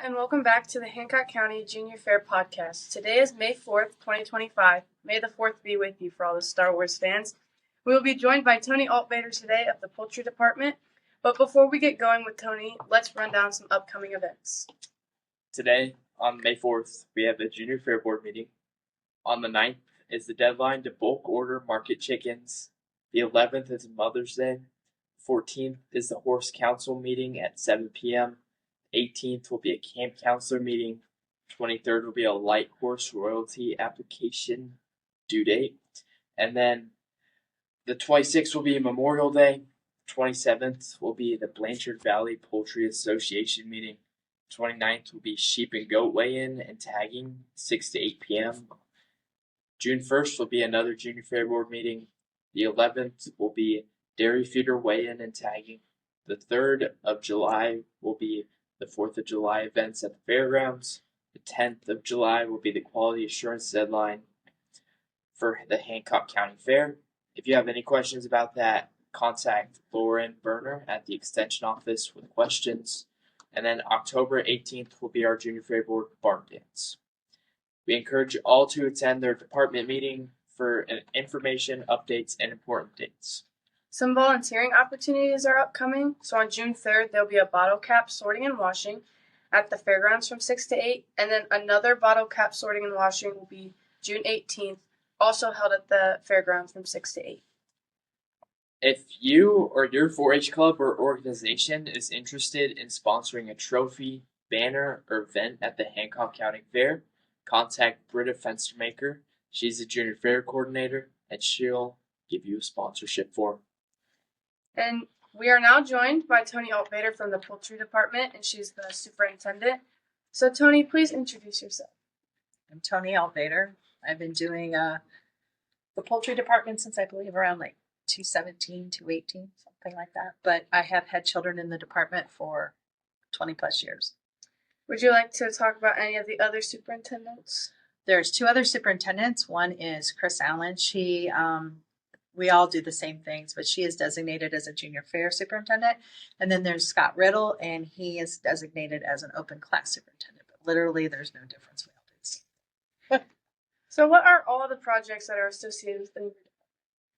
and welcome back to the Hancock County Junior Fair podcast. Today is May 4th, 2025. May the 4th be with you for all the Star Wars fans. We will be joined by Toni Altvater today of the Poultry Department. But before we get going with Toni, let's run down some upcoming events. Today, on May 4th, we have the Junior Fair Board meeting. On the 9th is the deadline to bulk order market chickens. The 11th is Mother's Day. 14th is the Horse Council meeting at 7 p.m. 18th will be a camp counselor meeting. 23rd will be a light horse royalty application due date. And then the 26th will be Memorial Day. 27th will be the Blanchard Valley Poultry Association meeting. 29th will be sheep and goat weigh-in and tagging, 6 to 8 p.m. June 1st will be another Junior Fair Board meeting. The 11th will be dairy feeder weigh-in and tagging. The 3rd of July will be the 4th of July events at the fairgrounds. The 10th of July will be the quality assurance deadline for the Hancock County Fair. If you have any questions about that, contact Lauren Berner at the Extension Office with questions. And then October 18th will be our Junior Fair Board barn dance. We encourage you all to attend their department meeting for information, updates, and important dates. Some volunteering opportunities are upcoming. So on June 3rd, there'll be a bottle cap sorting and washing at the fairgrounds from 6 to 8. And then another bottle cap sorting and washing will be June 18th, also held at the fairgrounds from 6 to 8. If you or your 4-H club or organization is interested in sponsoring a trophy, banner, or event at the Hancock County Fair, contact Britta Fenstermaker. She's the Junior Fair Coordinator, and she'll give you a sponsorship form. And we are now joined by Toni Altvater from the Poultry Department, and she's the superintendent. So Toni, please introduce yourself. I'm Toni Altvater. I've been doing the Poultry Department since I believe around 2017, 2018, something like that. But I have had children in the department for 20 plus years. Would you like to talk about any of the other superintendents? There's 2 other superintendents. One is Chris Allen. We all do the same things, but she is designated as a junior fair superintendent. And then there's Scott Riddle, and he is designated as an open class superintendent. But literally, there's no difference. We all do the same thing. So what are all the projects that are associated with the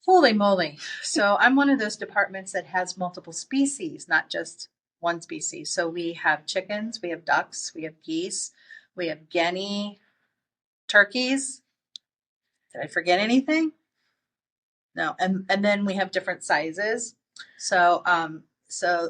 Holy moly. So I'm one of those departments that has multiple species, not just one species. So we have chickens, we have ducks, we have geese, we have guinea, turkeys. Did I forget anything? No. And then we have different sizes. So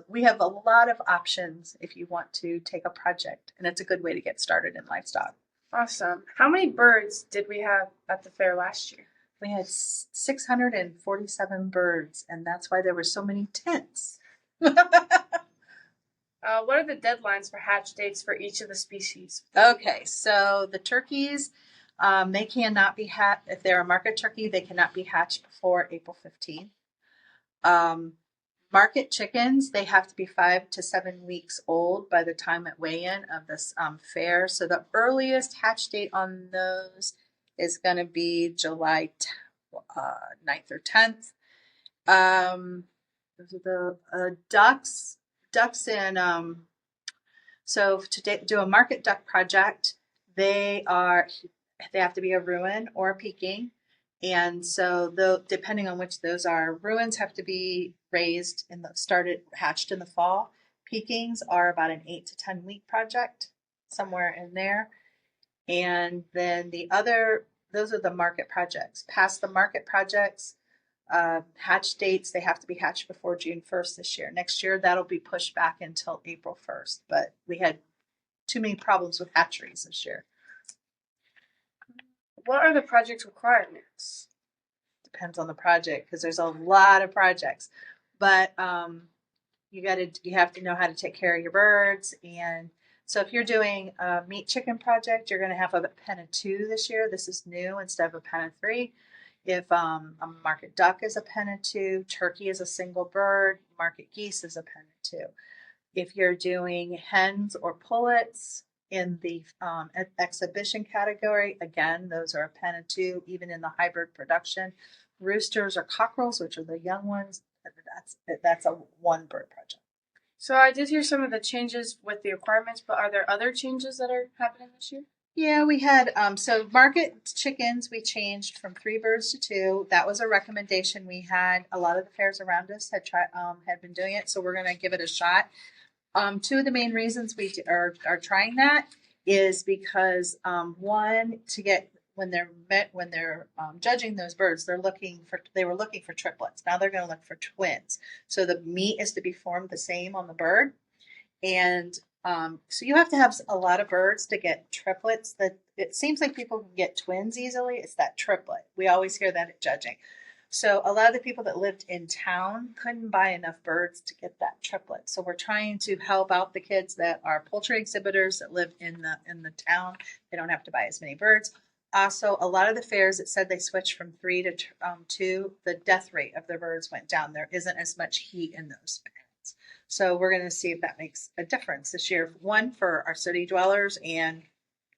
we have a lot of options if you want to take a project, and it's a good way to get started in livestock. Awesome. How many birds did we have at the fair last year? We had 647 birds, and that's why there were so many tents. What are the deadlines for hatch dates for each of the species? Okay, so the turkeys, they cannot be hatched. If they're a market turkey, they cannot be hatched before April 15th. Market chickens, they have to be 5 to 7 weeks old by the time at weigh-in of this fair. So the earliest hatch date on those is going to be July 9th or 10th. Those are the ducks and so to do a market duck project, they have to be a ruin or a Peking. And so depending on which those are, ruins have to be raised hatched in the fall. Pekings are about an 8 to 10 week project, somewhere in there. And then those are the market projects. Past the market projects, hatch dates, they have to be hatched before June 1st this year. Next year, that'll be pushed back until April 1st. But we had too many problems with hatcheries this year. What are the project requirements? Depends on the project, because there's a lot of projects. But you have to know how to take care of your birds. And so if you're doing a meat chicken project, you're going to have a pen of 2 this year. This is new instead of a pen of 3. If a market duck is a pen of 2, turkey is a single bird, market geese is a pen of 2. If you're doing hens or pullets in the exhibition category, again, those are a pen of 2, even in the hybrid production. Roosters or cockerels, which are the young ones, that's a 1 bird project. So I did hear some of the changes with the requirements, but are there other changes that are happening this year? Yeah, we had so market chickens we changed from 3 birds to 2. That was a recommendation we had. A lot of the fairs around us had been doing it, so we're going to give it a shot. Two of the main reasons we are trying that is because one, to get when they're judging those birds, they were looking for triplets. Now they're going to look for twins. So the meat is to be formed the same on the bird, and so you have to have a lot of birds to get triplets. That it seems like people can get twins easily. It's that triplet. We always hear that at judging. So a lot of the people that lived in town couldn't buy enough birds to get that triplet. So we're trying to help out the kids that are poultry exhibitors that live in the town. They don't have to buy as many birds. Also, a lot of the fairs that said they switched from 3 to 2, the death rate of the birds went down. There isn't as much heat in those pens. So we're going to see if that makes a difference this year. One, for our city dwellers, and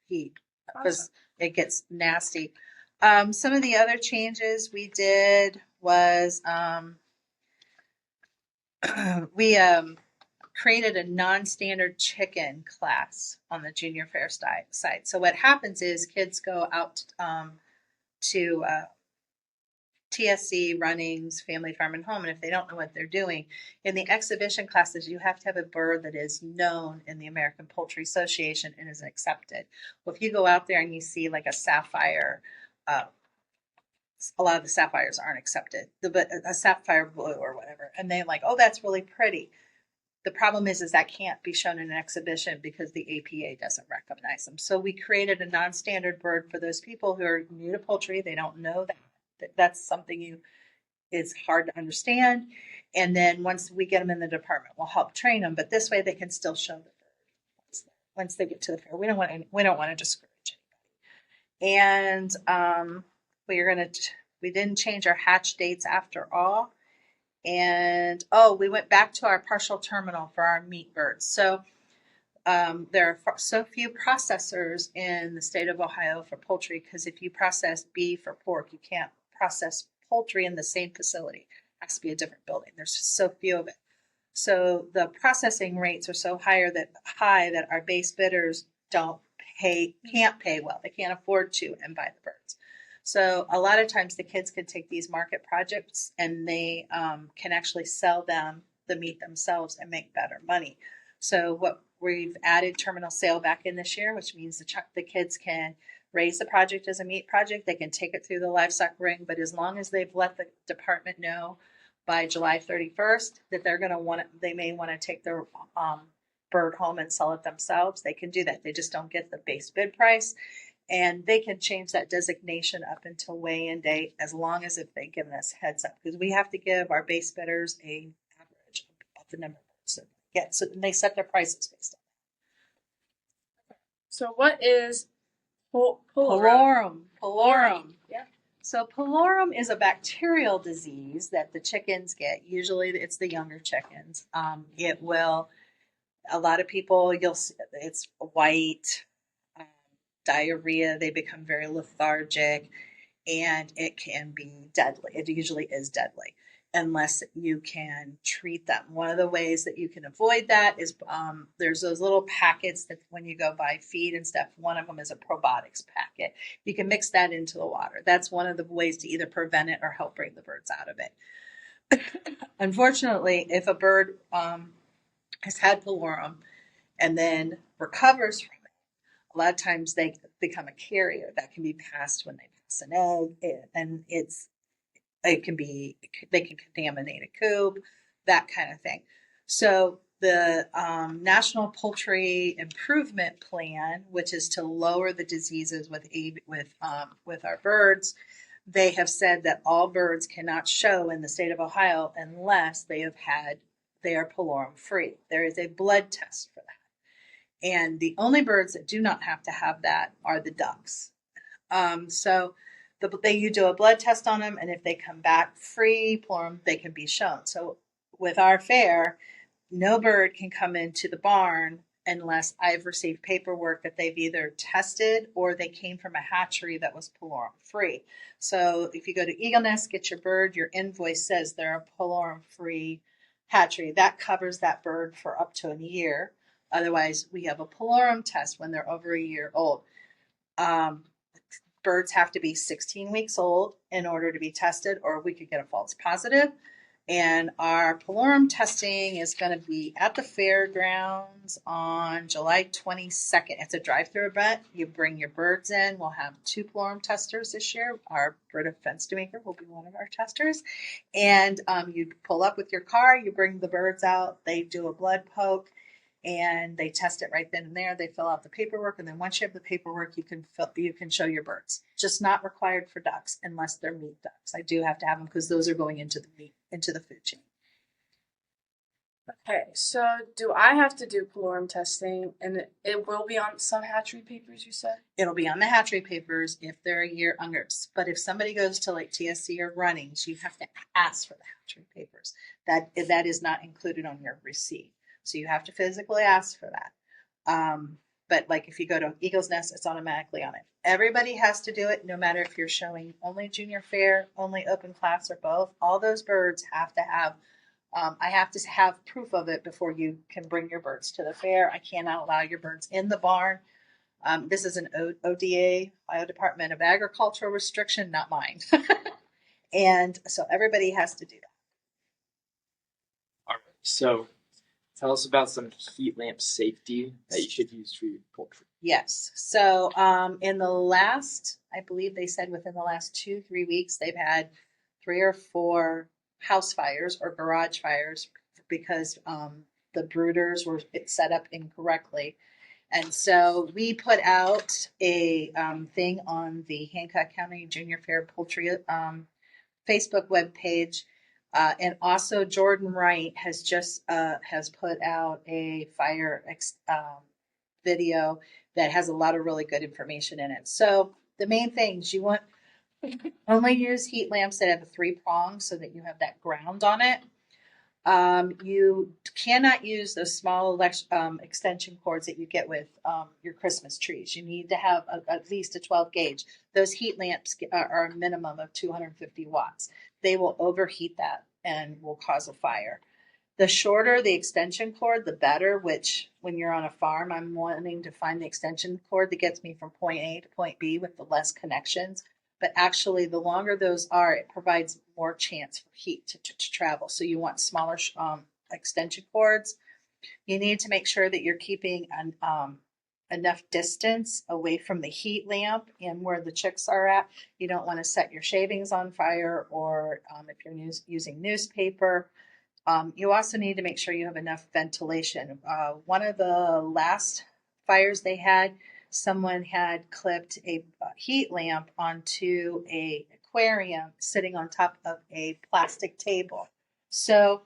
heat, because it gets nasty. Some of the other changes we did was we created a non-standard chicken class on the junior fair site. So what happens is kids go out to TSC, Runnings, Family Farm and Home, and if they don't know what they're doing, in the exhibition classes, you have to have a bird that is known in the American Poultry Association and is accepted. Well, if you go out there and you see like a sapphire, a lot of the sapphires aren't accepted, but a sapphire blue or whatever, and they're like, oh, that's really pretty. The problem is that can't be shown in an exhibition because the APA doesn't recognize them. So we created a non-standard bird for those people who are new to poultry. They don't know that that's something is hard to understand. And then once we get them in the department, we'll help train them. But this way, they can still show the bird once they get to the fair. We don't want to discourage anybody. And we didn't change our hatch dates after all. And we went back to our partial terminal for our meat birds. So there are so few processors in the state of Ohio for poultry, because if you process beef or pork, you can't process poultry in the same facility. It has to be a different building. There's just so few of it. So the processing rates are so high that our base bidders can't pay well. They can't afford to and buy the birds. So a lot of times the kids can take these market projects and they can actually sell them the meat themselves and make better money. So what we've added terminal sale back in this year, which means the kids can raise the project as a meat project. They can take it through the livestock ring, but as long as they've let the department know by July 31st that they may want to take their bird home and sell it themselves, they can do that. They just don't get the base bid price. And they can change that designation up until weigh-in date, as long as if they give us heads up, because we have to give our base bidders an average of the number of birds that they get. So they set their prices based on that. So what is Pullorum? Yeah. So pullorum is a bacterial disease that the chickens get. Usually it's the younger chickens. A lot of people, it's white, diarrhea, they become very lethargic, and it can be deadly. It usually is deadly unless you can treat them. One of the ways that you can avoid that is there's those little packets that when you go buy feed and stuff, one of them is a probiotics packet. You can mix that into the water. That's one of the ways to either prevent it or help bring the birds out of it. Unfortunately, if a bird has had pullorum and then recovers from it, a lot of times they become a carrier that can be passed when they pass an egg, and they can contaminate a coop, that kind of thing. So the National Poultry Improvement Plan, which is to lower the diseases with our birds, they have said that all birds cannot show in the state of Ohio unless they are pullorum free. There is a blood test for that. And the only birds that do not have to have that are the ducks. You do a blood test on them, and if they come back free, they can be shown. So with our fair, no bird can come into the barn unless I've received paperwork that they've either tested or they came from a hatchery that was pullorum free. So if you go to Eagle Nest, get your bird, your invoice says they're a pullorum free hatchery. That covers that bird for up to a year. Otherwise, we have a palorum test when they're over a year old. Um, Birds have to be 16 weeks old in order to be tested, or we could get a false positive. And our palorum testing is going to be at the fairgrounds on July 22nd. It's a drive-through event. You bring your birds in. We'll have 2 palorum testers this year. Our bird of fence maker will be one of our testers. And you pull up with your car. You bring the birds out. They do a blood poke, and they test it right then and there. They fill out the paperwork, and then once you have the paperwork, you can show your birds. Just not required for ducks unless they're meat ducks. I do have to have them because those are going into the food chain. Okay, so do I have to do palorum testing, and it will be on some hatchery papers, you said? It'll be on the hatchery papers if they're a year under. But if somebody goes to like TSC or Runnings, you have to ask for the hatchery papers. That is not included on your receipt. So you have to physically ask for that. But like if you go to Eagle's Nest, it's automatically on it. Everybody has to do it, no matter if you're showing only junior fair, only open class, or both. All those birds have to have, I have to have proof of it before you can bring your birds to the fair. I cannot allow your birds in the barn. This is an ODA, Ohio Department of Agricultural restriction, not mine. And so everybody has to do that. All right. So tell us about some heat lamp safety that you should use for your poultry. Yes. So in the last, I believe they said within the last 2-3 weeks, they've had 3 or 4 house fires or garage fires because the brooders were set up incorrectly. And so we put out a thing on the Hancock County Junior Fair Poultry Facebook webpage. And also Jordan Wright has just has put out a fire video that has a lot of really good information in it. So the main things you want, only use heat lamps that have a 3 prongs so that you have that ground on it. You cannot use those small extension cords that you get with your Christmas trees. You need to have at least a 12 gauge. Those heat lamps are a minimum of 250 watts. They will overheat that and will cause a fire. The shorter the extension cord, the better, which when you're on a farm, I'm wanting to find the extension cord that gets me from point A to point B with the less connections. But actually, the longer those are, it provides more chance for heat to travel. So you want smaller extension cords. You need to make sure that you're keeping enough distance away from the heat lamp and where the chicks are at. You don't want to set your shavings on fire, or if you're using newspaper. You also need to make sure you have enough ventilation. One of the last fires they had, someone had clipped a heat lamp onto a aquarium sitting on top of a plastic table. So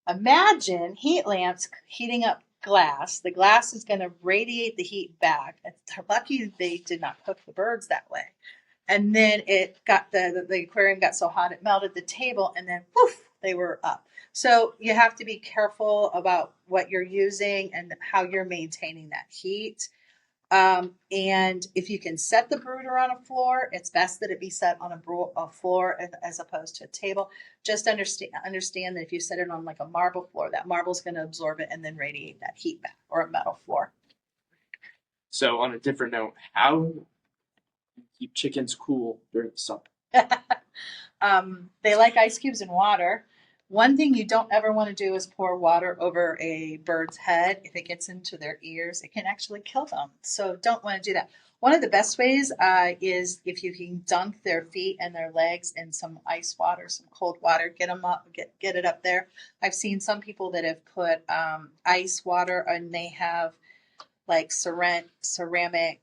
imagine heat lamps heating up glass. The glass is going to radiate the heat back. It's lucky they did not cook the birds that way. And then it got the aquarium got so hot it melted the table, and then poof, they were up. So you have to be careful about what you're using and how you're maintaining that heat. And if you can set the brooder on a floor, it's best that it be set on a floor as opposed to a table. Just understand that if you set it on like a marble floor, that marble's going to absorb it and then radiate that heat back, or a metal floor. So on a different note, how do you keep chickens cool during the summer? They like ice cubes and water. One thing you don't ever want to do is pour water over a bird's head. If it gets into their ears, it can actually kill them. So don't want to do that. One of the best ways is if you can dunk their feet and their legs in some ice water, some cold water, get them up, get it up there. I've seen some people that have put ice water, and they have like ceramic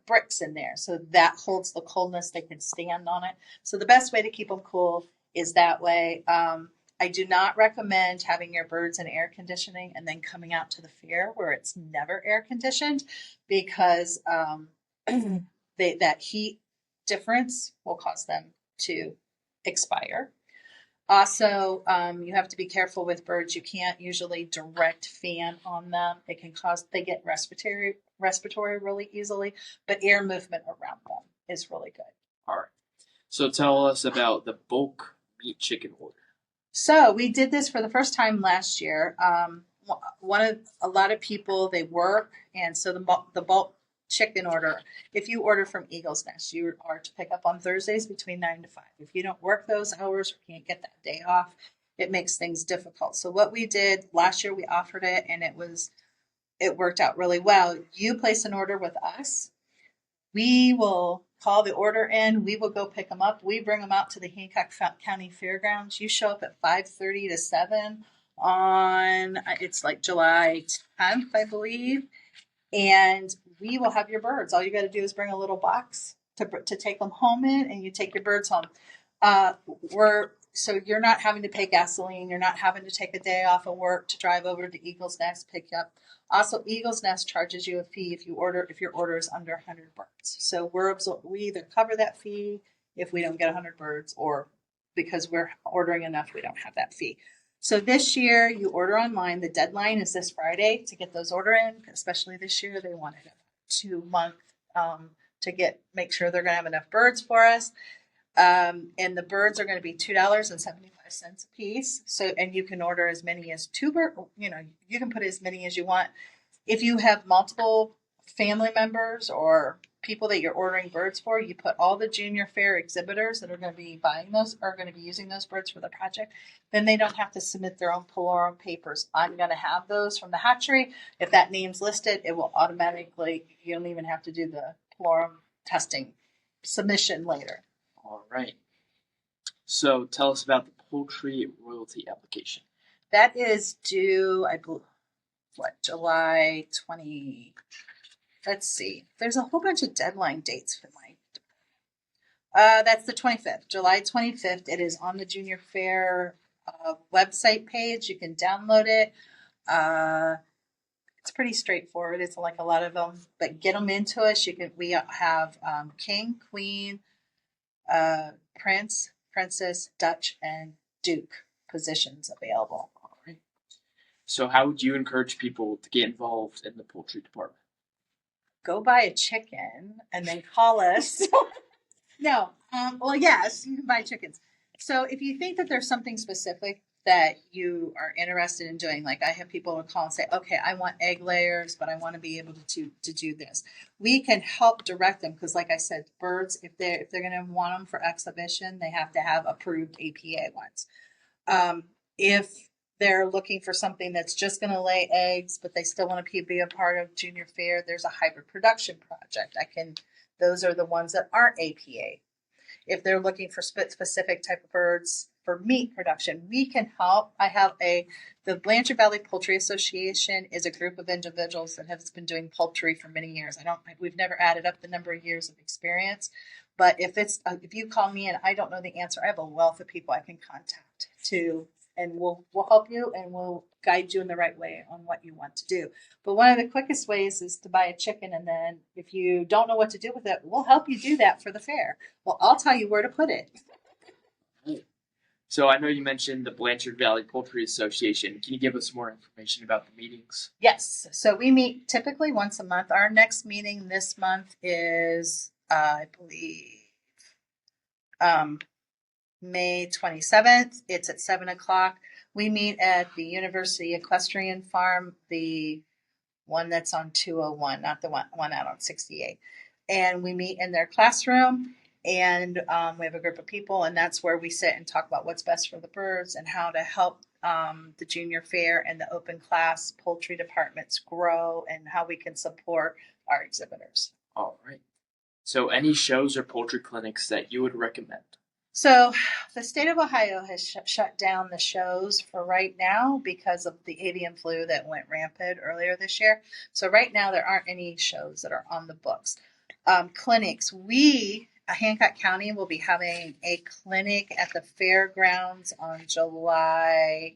bricks in there. So that holds the coldness. They can stand on it. So the best way to keep them cool is that way. I do not recommend having your birds in air conditioning and then coming out to the fair where it's never air conditioned, because that heat difference will cause them to expire. Also, you have to be careful with birds. You can't usually direct fan on them. It can cause, they get respiratory really easily, but air movement around them is really good. All right. So tell us about the bulk meat chicken order. So we did this for the first time last year. A lot of people, they work, and so the bulk chicken order. If you order from Eagle's Nest, you are to pick up on Thursdays between 9 to 5. If you don't work those hours or can't get that day off, it makes things difficult. So what we did last year, we offered it, and it worked out really well. You place an order with us. We will call the order in. We will go pick them up. We bring them out to the Hancock County Fairgrounds. You show up at 5:30 to 7 on, it's like July 10th, I believe. And we will have your birds. All you got to do is bring a little box to take them home in, and you take your birds home. So you're not having to pay gasoline. You're not having to take a day off of work to drive over to Eagle's Nest, pick you up. Also, Eagle's Nest charges you a fee if your order is under 100 birds. So we either cover that fee if we don't get 100 birds, or because we're ordering enough, we don't have that fee. So this year, you order online. The deadline is this Friday to get those order in. Especially this year, they wanted a 2-month to make sure they're going to have enough birds for us. And the birds are going to be $2.75 a piece. So, and you can order as many as 2 birds. You can put as many as you want. If you have multiple family members or people that you're ordering birds for, you put all the junior fair exhibitors that are going to be buying those, are going to be using those birds for the project. Then they don't have to submit their own Polarum papers. I'm going to have those from the hatchery. If that name's listed, it will automatically, you don't even have to do the Polarum testing submission later. All right. So tell us about the poultry royalty application. That is due, I believe, July 20. Let's see. There's a whole bunch of deadline dates for my department. That's the 25th, July 25th. It is on the Junior Fair website page. You can download it. It's pretty straightforward. It's like a lot of them, but get them into us. We have king, queen, prince, princess, Dutch, and duke positions available. All right. So how would you encourage people to get involved in the poultry department? Go buy a chicken and then call us. No. Well, yes, you can buy chickens. So if you think that there's something specific that you are interested in doing, like I have people who call and say, okay, I want egg layers, but I want to be able to do this. We can help direct them because, like I said, birds, if they're going to want them for exhibition, they have to have approved APA ones. If they're looking for something that's just going to lay eggs, but they still want to be a part of Junior Fair, there's a hybrid production project. Those are the ones that aren't APA. If they're looking for specific type of birds for meat production, we can help. The Blanchard Valley Poultry Association is a group of individuals that has been doing poultry for many years. We've never added up the number of years of experience, but if you call me and I don't know the answer, I have a wealth of people I can contact and we'll help you and we'll guide you in the right way on what you want to do. But one of the quickest ways is to buy a chicken, and then if you don't know what to do with it, we'll help you do that for the fair. Well, I'll tell you where to put it. So I know you mentioned the Blanchard Valley Poultry Association. Can you give us more information about the meetings? Yes. So we meet typically once a month. Our next meeting this month is, I believe, May 27th. It's at 7:00. We meet at the University Equestrian Farm, the one that's on 201, not the one out on 68. And we meet in their classroom, and we have a group of people, and that's where we sit and talk about what's best for the birds and how to help the Junior Fair and the open class poultry departments grow and how we can support our exhibitors. All right. So any shows or poultry clinics that you would recommend? So the state of Ohio has shut down the shows for right now because of the avian flu that went rampant earlier this year. So right now there aren't any shows that are on the books. Clinics. Hancock County will be having a clinic at the fairgrounds on July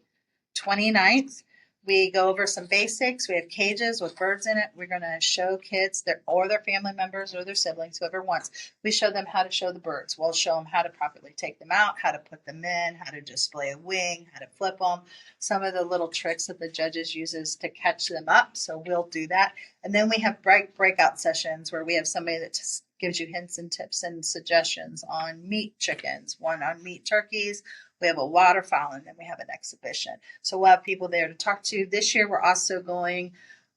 29th. We go over some basics. We have cages with birds in it. We're going to show kids or their family members or their siblings, whoever wants. We show them how to show the birds. We'll show them how to properly take them out, how to put them in, how to display a wing, how to flip them, some of the little tricks that the judges uses to catch them up. So we'll do that. And then we have breakout sessions where we have somebody that just gives you hints and tips and suggestions on meat chickens, one on meat turkeys. We have a waterfowl, and then we have an exhibition. So we'll have people there to talk to. This year, we're also going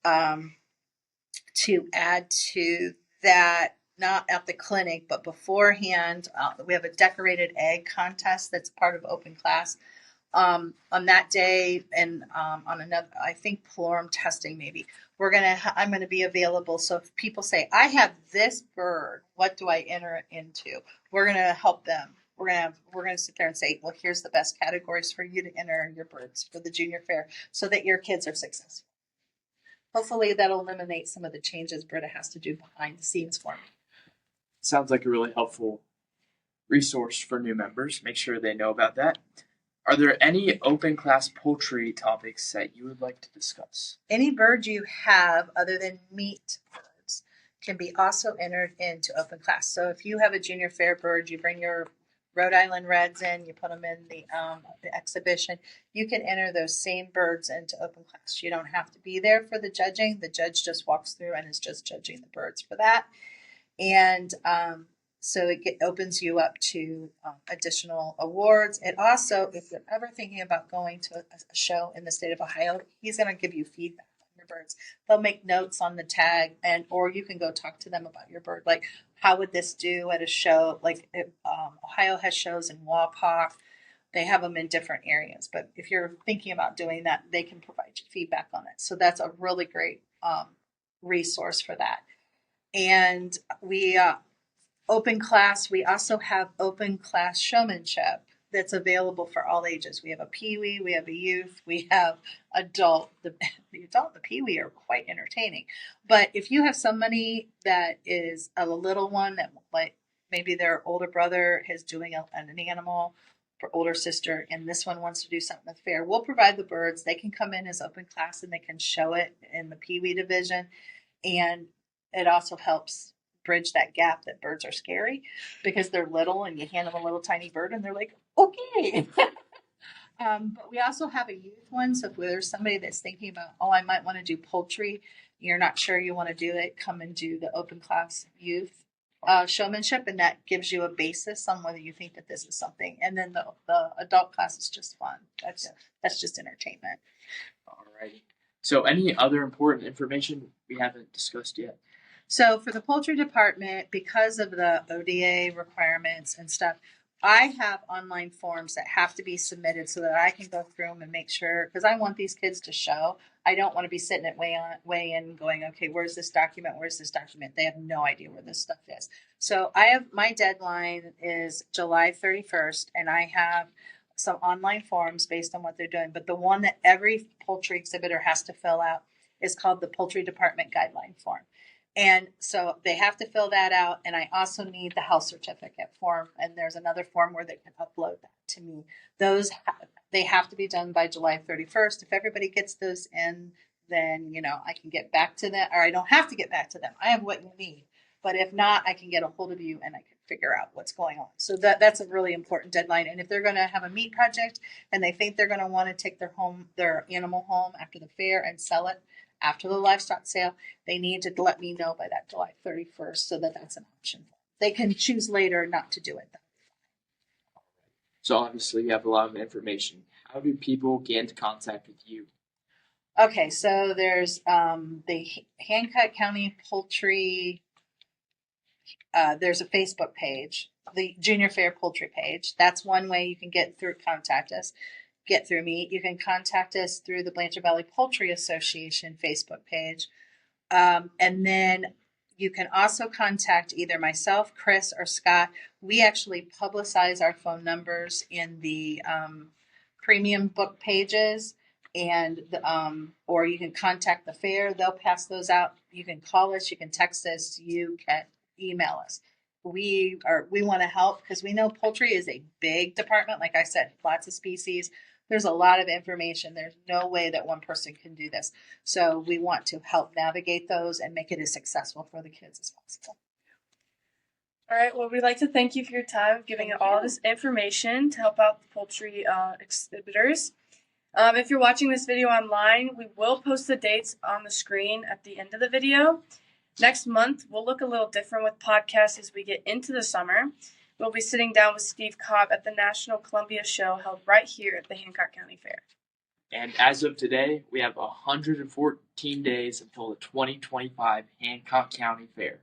to add to that, not at the clinic, but beforehand, we have a decorated egg contest that's part of open class. On that day, and on another, I think Plurm testing maybe, I'm gonna be available. So if people say, I have this bird, what do I enter it into? We're gonna help them. We're gonna sit there and say, well, here's the best categories for you to enter your birds for the junior fair, so that your kids are successful. Hopefully that'll eliminate some of the changes Britta has to do behind the scenes for me. Sounds like a really helpful resource for new members. Make sure they know about that. Are there any open class poultry topics that you would like to discuss? Any bird you have other than meat birds can be also entered into open class. So if you have a junior fair bird, you bring your Rhode Island Reds in, you put them in the exhibition, you can enter those same birds into open class. You don't have to be there for the judging. The judge just walks through and is just judging the birds for that. And so it opens you up to additional awards. It also, if you're ever thinking about going to a show in the state of Ohio, he's going to give you feedback on your birds. They'll make notes on the tag, or you can go talk to them about your bird. Like, how would this do at a show? Like, Ohio has shows in Wapak. They have them in different areas. But if you're thinking about doing that, they can provide you feedback on it. So that's a really great resource for that. And we open class, we also have open class showmanship that's available for all ages. We have a peewee, we have a youth, we have adult. The adult and the peewee are quite entertaining. But if you have somebody that is a little one that, like, maybe their older brother is doing an animal for older sister, and this one wants to do something at the fair, we'll provide the birds. They can come in as open class and they can show it in the peewee division. And it also helps bridge that gap that birds are scary because they're little, and you hand them a little tiny bird and they're like, okay. But we also have a youth one. So if there's somebody that's thinking about, oh, I might want to do poultry, you're not sure you want to do it, come and do the open class youth showmanship, and that gives you a basis on whether you think that this is something. And then the adult class is just fun. That's just entertainment. All righty. So any other important information we haven't discussed yet? So for the poultry department, because of the ODA requirements and stuff, I have online forms that have to be submitted so that I can go through them and make sure, because I want these kids to show. I don't want to be sitting at weigh in going, okay, where's this document? Where's this document? They have no idea where this stuff is. So my deadline is July 31st, and I have some online forms based on what they're doing. But the one that every poultry exhibitor has to fill out is called the Poultry Department Guideline Form. And so they have to fill that out. And I also need the health certificate form. And there's another form where they can upload that to me. They have to be done by July 31st. If everybody gets those in, then, I can get back to them, or I don't have to get back to them. I have what you need. But if not, I can get a hold of you and I can figure out what's going on. So that's a really important deadline. And if they're going to have a meat project and they think they're going to want to take their animal home after the fair and sell it after the livestock sale, they need to let me know by that July 31st so that that's an option. They can choose later not to do it. So obviously you have a lot of information. How do people get into contact with you? Okay, so there's the Hancock County Poultry. There's a Facebook page, the Junior Fair Poultry page. That's one way you can get through me. You can contact us through the Blanchard Valley Poultry Association Facebook page. And then you can also contact either myself, Chris, or Scott. We actually publicize our phone numbers in the premium book pages, and or you can contact the fair. They'll pass those out. You can call us, you can text us, you can email us. We want to help because we know poultry is a big department. Like I said, lots of species. There's a lot of information. There's no way that one person can do this. So we want to help navigate those and make it as successful for the kids as possible. All right. Well, we'd like to thank you for your time, giving all this information to help out the poultry exhibitors. If you're watching this video online, we will post the dates on the screen at the end of the video. Next month, we'll look a little different with podcasts as we get into the summer. We'll be sitting down with Steve Cobb at the National Columbia Show held right here at the Hancock County Fair. And as of today, we have 114 days until the 2025 Hancock County Fair.